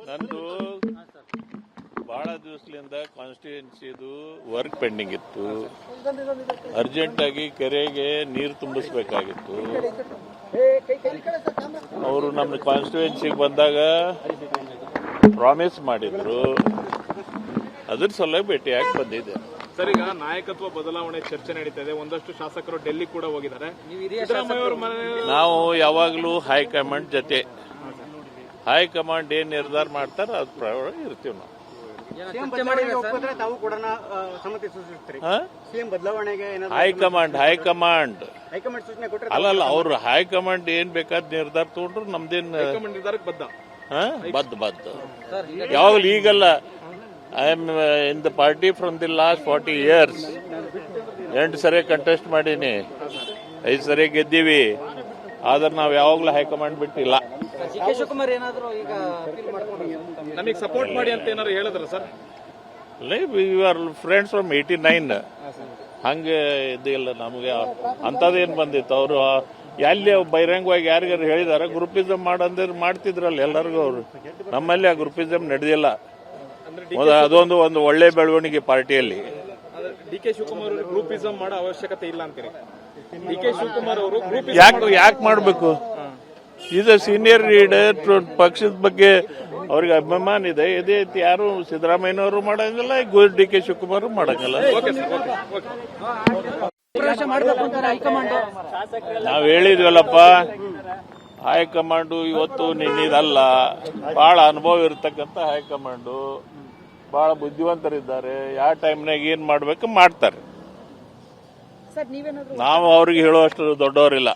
ನಂದು ಬಹಳ ದಿವಸದಿಂದ ಕಾನ್ಸ್ಟಿಟ್ಯೂನ್ಸಿದು ವರ್ಕ್ ಪೆಂಡಿಂಗ್ ಇತ್ತು. ಅರ್ಜೆಂಟ್ ಆಗಿ ಕೆರೆಗೆ ನೀರು ತುಂಬಿಸಬೇಕಾಗಿತ್ತು. ಅವರು ನಮ್ಮ ಕಾನ್ಸ್ಟಿಟ್ಯೂನ್ಸಿಗೆ ಬಂದಾಗ ಪ್ರಾಮಿಸ್ ಮಾಡಿದ್ರು. ಅದ್ರ ಸಲುವಾಗಿ ಭೇಟಿಯಾಗಿ ಬಂದಿದ್ದೆ. ಸರ್, ಈಗ ನಾಯಕತ್ವ ಬದಲಾವಣೆ ಚರ್ಚೆ ನಡೀತಾ ಇದೆ. ಒಂದಷ್ಟು ಶಾಸಕರು ಡೆಲ್ಲಿ ಕೂಡ ಹೋಗಿದ್ದಾರೆ. ನಾವು ಯಾವಾಗಲೂ ಹೈಕಮಾಂಡ್ ಜೊತೆ, ಹೈಕಮಾಂಡ್ ಏನ್ ನಿರ್ಧಾರ ಮಾಡ್ತಾರೆ ಅದ್ರ ಪ್ರಕಾರ ಇರ್ತೀವಿ ನಾವು. ಹೈಕಮಾಂಡ್ ಅಲ್ಲಲ್ಲ, ಅವ್ರು ಹೈಕಮಾಂಡ್ ಏನ್ ಬೇಕಾದ ನಿರ್ಧಾರ ತಗೊಂಡ್ರು ನಮ್ದೇನ್ ಬದ್ಧ ಯಾವಾಗಲೂ ಈಗಲ್ಲ. I am in the party from the last 40 years. 8 ಸರಿ ಕಂಟೆಸ್ಟ್ ಮಾಡೀನಿ, 5 ಸರಿ ಗೆದ್ದೀವಿ. ಆದ್ರೆ ನಾವು ಯಾವಾಗಲೂ ಹೈಕಮಾಂಡ್ ಬಿಟ್ಟಿಲ್ಲ. ಶಿವಕುಮಾರ್ ಏನಾದ್ರು ಈಗ ನಮಗೆ ಸಪೋರ್ಟ್ ಮಾಡಿ ಅಂತ ಏನಾದ್ರು ಹೇಳಿದ್ರ sir? We are friends from 89. ಹಂಗೆ ಇದಿಲ್ಲ ನಮಗೆ ಅಂತದೇನ್ ಬಂದಿತ್ತು. ಅವರು ಎಲ್ಲಿ ಬಹಿರಂಗವಾಗಿ ಯಾರಿಗಾರು ಹೇಳಿದಾರ ಗ್ರೂಪಿಸಮ್ ಮಾಡಂದ್ರೆ ಮಾಡ್ತಿದ್ರಲ್ಲ ಎಲ್ಲರಿಗೂ. ಅವರು ನಮ್ಮಲ್ಲಿ ಆ ಗ್ರೂಪಿಸಮ್ ನಡೆದಿಲ್ಲ. ಅದೊಂದು ಒಳ್ಳೆ ಬೆಳವಣಿಗೆ ಪಾರ್ಟಿಯಲ್ಲಿ. ಡಿ.ಕೆ. ಶಿವಕುಮಾರ್ ಅವರು ಗ್ರೂಪಿಸಮ್ ಮಾಡೋ ಅವಶ್ಯಕತೆ ಇಲ್ಲ ಅಂತೀರಿ? ಡಿ.ಕೆ. ಶಿವಕುಮಾರ್ ಅವರು ಯಾಕೆ ಮಾಡಬೇಕು? Is a senior leader. ಪಕ್ಷದ ಬಗ್ಗೆ ಅವ್ರಿಗೆ ಅಭಿಮಾನ ಇದೆ. ಇದೇ ಯಾರು ಸಿದ್ದರಾಮಯ್ಯನವರು ಮಾಡಂಗಿಲ್ಲ, ಡಿ.ಕೆ. ಶಿವಕುಮಾರ್ ಮಾಡಂಗಿಲ್ಲ. ನಾವ್ ಹೇಳಿದ್ವಲ್ಲಪ್ಪ, ಹೈಕಮಾಂಡು ಇವತ್ತು ನಿನ್ನಿದಲ್ಲ. ಬಹಳ ಅನುಭವ ಇರತಕ್ಕಂತ ಹೈಕಮಾಂಡು, ಬಹಳ ಬುದ್ಧಿವಂತರಿದ್ದಾರೆ. ಯಾವ ಟೈಮ್ನಾಗ ಏನ್ ಮಾಡ್ಬೇಕು ಮಾಡ್ತಾರೆ. ನಾವು ಅವ್ರಿಗೆ ಹೇಳುವಷ್ಟು ದೊಡ್ಡವರಿಲ್ಲ.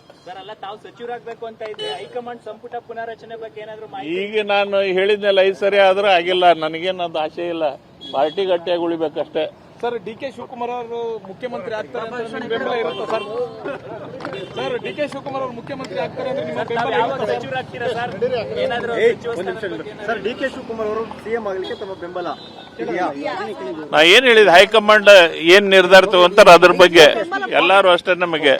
ಈಗ ನಾನು ಹೇಳಿದ್ನಲ್ಲ 5 ಸರಿ ಆದ್ರೂ ಆಗಿಲ್ಲ. ನನಗೇನದು ಆಸೆ ಇಲ್ಲ. ಪಾರ್ಟಿ ಗಟ್ಟಿಯಾಗಿ ಉಳಿಬೇಕಷ್ಟೇ. ಸರ್, ಡಿ.ಕೆ. ಶಿವಕುಮಾರ್ ಅವರು ಮುಖ್ಯಮಂತ್ರಿ ಆಗ್ತಾರೆ ಅಂತ ಬೆಂಬಲ ಇರುತ್ತೆ ಸರ್? ಸರ್, ಡಿ.ಕೆ. ಶಿವಕುಮಾರ್ ಅವರು ಮುಖ್ಯಮಂತ್ರಿ ಆಗ್ತಾರೆ ಅಂದ್ರೆ ನಿಮ್ಮ ಬೆಂಬಲ ಇರುತ್ತೆ ಸರ್? ಡಿ.ಕೆ. ಶಿವಕುಮಾರ್ ಅವರು ಸಿಎಂ ಆಗಲಿಕ್ಕೆ ತಮ್ಮ ಬೆಂಬಲ ನಾ ಏನ್ ಹೇಳಿದ್, ಹೈಕಮಾಂಡ್ ಏನ್ ನಿರ್ಧಾರ ತಗೊಂತಾರ ಅದ್ರ ಬಗ್ಗೆ ಎಲ್ಲಾರು ಅಷ್ಟೇ. ನಮಗೆ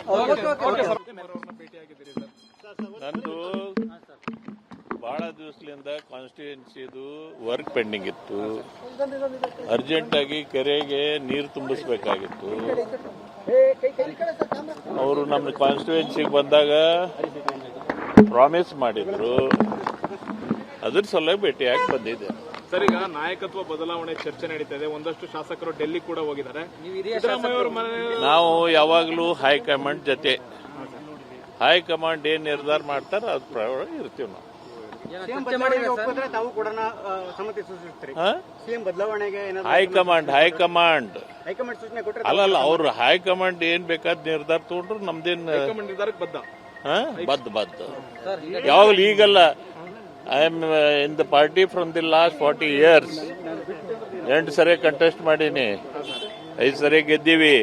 ನಂದು ಬಹಳ ದಿವಸದಿಂದ ಕಾನ್ಸ್ಟಿಟ್ಯೂನ್ಸಿದು ವರ್ಕ್ ಪೆಂಡಿಂಗ್ ಇತ್ತು. ಅರ್ಜೆಂಟ್ ಆಗಿ ಕೆರೆಗೆ ನೀರು ತುಂಬಿಸಬೇಕಾಗಿತ್ತು. ಅವರು ನಮ್ಮ ಕಾನ್ಸ್ಟಿಟ್ಯೂನ್ಸಿಗೆ ಬಂದಾಗ ಪ್ರಾಮಿಸ್ ಮಾಡಿದ್ರು. ಅದ್ರ ಸಲುವಾಗಿ ಭೇಟಿಯಾಗಿ ಬಂದಿದ್ದೆ. ಸರ್, ಈಗ ನಾಯಕತ್ವ ಬದಲಾವಣೆ ಚರ್ಚೆ ನಡೀತಾ ಇದೆ. ಒಂದಷ್ಟು ಶಾಸಕರು ಡೆಲ್ಲಿ ಕೂಡ ಹೋಗಿದ್ದಾರೆ. ನಾವು ಯಾವಾಗಲೂ ಹೈಕಮಾಂಡ್ ಜೊತೆ, ಹೈಕಮಾಂಡ್ ಏನ್ ನಿರ್ಧಾರ ಮಾಡ್ತಾರೆ ಅದ್ರ ಪ್ರಕಾರ ಇರ್ತೀವಿ ನಾವು. ಹೈಕಮಾಂಡ್ ಅಲ್ಲಲ್ಲ, ಅವ್ರು ಹೈಕಮಾಂಡ್ ಏನ್ ಬೇಕಾದ ನಿರ್ಧಾರ ತಗೊಂಡ್ರು ನಮ್ದೇನ್ ಬದ್ಧ ಯಾವಾಗಲೂ ಈಗಲ್ಲ. I am in the party from the last 40 years. 8 ಸರಿ ಕಂಟೆಸ್ಟ್ ಮಾಡೀನಿ, 5 ಸರಿ ಗೆದ್ದೀವಿ.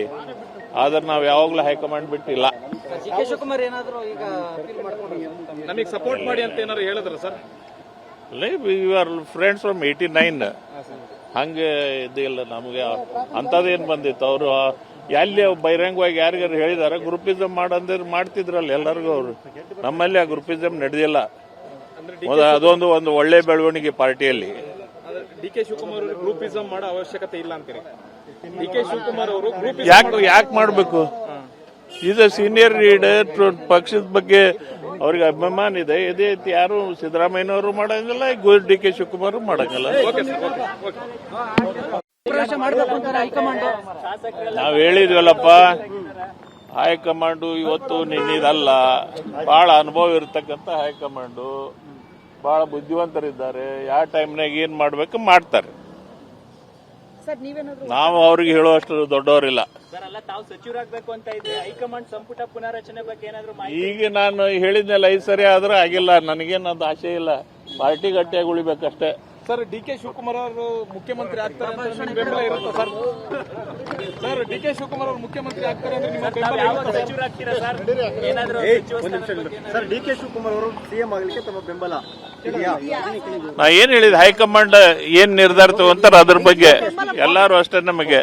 ಆದ್ರೆ ನಾವು ಯಾವಾಗಲೂ ಹೈಕಮಾಂಡ್ ಬಿಟ್ಟಿಲ್ಲ. ಶಿವಕುಮಾರ್ ಏನಾದ್ರು ಈಗ ನಮಗೆ ಸಪೋರ್ಟ್ ಮಾಡಿ ಅಂತ ಏನಾದ್ರು ಹೇಳಿದ್ರ sir? We are friends from 89. ಹಂಗೆ ಇದಿಲ್ಲ ನಮಗೆ ಅಂತದೇನ್ ಬಂದಿತ್ತು. ಅವರು ಎಲ್ಲಿ ಬಹಿರಂಗವಾಗಿ ಯಾರಿಗಾರು ಹೇಳಿದಾರ ಗ್ರೂಪಿಸಮ್ ಮಾಡಂದ್ರೆ ಮಾಡ್ತಿದ್ರಲ್ಲ ಎಲ್ಲರಿಗೂ. ಅವರು ನಮ್ಮಲ್ಲಿ ಆ ಗ್ರೂಪಿಸಮ್ ನಡೆದಿಲ್ಲ. ಅದೊಂದು ಒಳ್ಳೆ ಬೆಳವಣಿಗೆ ಪಾರ್ಟಿಯಲ್ಲಿ. ಡಿ.ಕೆ. ಶಿವಕುಮಾರ್ ಅವರು ಗ್ರೂಪಿಸಮ್ ಮಾಡೋ ಅವಶ್ಯಕತೆ ಇಲ್ಲ ಅಂತೀರಿ? ಡಿ.ಕೆ. ಶಿವಕುಮಾರ್ ಅವರು ಯಾಕೆ ಮಾಡಬೇಕು? Is a senior leader. ಪಕ್ಷದ ಬಗ್ಗೆ ಅವ್ರಿಗೆ ಅಭಿಮಾನ ಇದೆ. ಇದೇ ಯಾರು ಸಿದ್ದರಾಮಯ್ಯನವರು ಮಾಡಂಗಿಲ್ಲ, ಡಿ.ಕೆ. ಶಿವಕುಮಾರ್ ಮಾಡಂಗಿಲ್ಲ. ನಾವ್ ಹೇಳಿದ್ವಲ್ಲಪ್ಪ, ಹೈಕಮಾಂಡು ಇವತ್ತು ನಿನ್ನಿದಲ್ಲ. ಬಹಳ ಅನುಭವ ಇರತಕ್ಕಂತ ಹೈಕಮಾಂಡು, ಬಹಳ ಬುದ್ಧಿವಂತರಿದ್ದಾರೆ. ಯಾವ ಟೈಮ್ನಾಗ ಏನ್ ಮಾಡ್ಬೇಕು ಮಾಡ್ತಾರೆ. ನಾವು ಅವ್ರಿಗೆ ಹೇಳುವಷ್ಟು ದೊಡ್ಡವರಿಲ್ಲ. ಈಗ ನಾನು ಹೇಳಿದ್ನಲ್ಲ 5 ಸರಿ ಆದ್ರೂ ಆಗಿಲ್ಲ. ನನಗೇನದು ಆಸೆ ಇಲ್ಲ. ಪಾರ್ಟಿ ಗಟ್ಟಿಯಾಗಿ ಉಳಿಬೇಕಷ್ಟೇ. ಸರ್, ಡಿ.ಕೆ. ಶಿವಕುಮಾರ್ ಅವರು ಮುಖ್ಯಮಂತ್ರಿ ಆಗ್ತಾರೆ ಅಂತ ನಿಮ್ಮ ಬೆಂಬಲ ಇರುತ್ತೆ ಸರ್? ಸರ್, ಡಿ.ಕೆ. ಶಿವಕುಮಾರ್ ಅವರು ಮುಖ್ಯಮಂತ್ರಿ ಆಗ್ತಾರೆ ಅಂದ್ರೆ ನಿಮ್ಮ ಬೆಂಬಲ ಇರುತ್ತೆ ಸರ್? ಡಿ.ಕೆ. ಶಿವಕುಮಾರ್ ಅವರು ಸಿಎಂ ಆಗಲಿಕ್ಕೆ ತಮ್ಮ ಬೆಂಬಲ ನಾ ಏನ್ ಹೇಳಿದ್, ಹೈಕಮಾಂಡ್ ಏನ್ ನಿರ್ಧಾರ ತಗೊಂತಾರ ಅದ್ರ ಬಗ್ಗೆ ಎಲ್ಲಾರು ಅಷ್ಟೇ ನಮಗೆ.